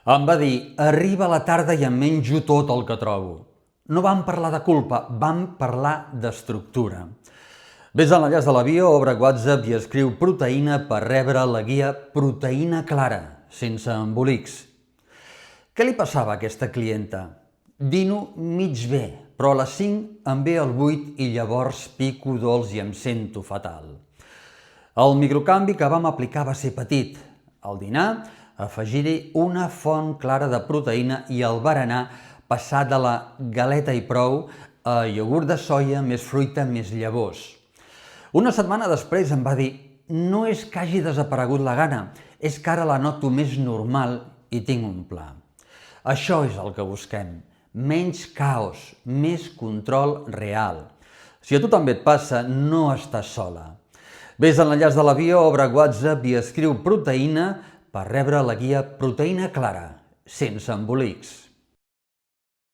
Em va dir, arriba la tarda i em menjo tot el que trobo. No vam parlar de culpa, vam parlar d'estructura. Ves a l'enllaç de la bio, obre WhatsApp i escriu proteïna per rebre la guia Proteïna Clara, sense embolics. Què li passava a aquesta clienta? Dino mig bé, però a les 5 em ve el 8 i llavors pico dolç i em sento fatal. El microcanvi que vam aplicar va ser petit. Al dinar, afegir-hi una font clara de proteïna i al berenar passar de la galeta i prou a iogurt de soia més fruita més llavors. Una setmana després em va dir no és que hagi desaparegut la gana, és que ara la noto més normal i tinc un pla. Això és el que busquem, menys caos, més control real. Si a tu també et passa, no estàs sola. Ves a l'enllaç de la bio, obre WhatsApp i escriu proteïna per rebre la guia Proteïna Clara, sense embolics.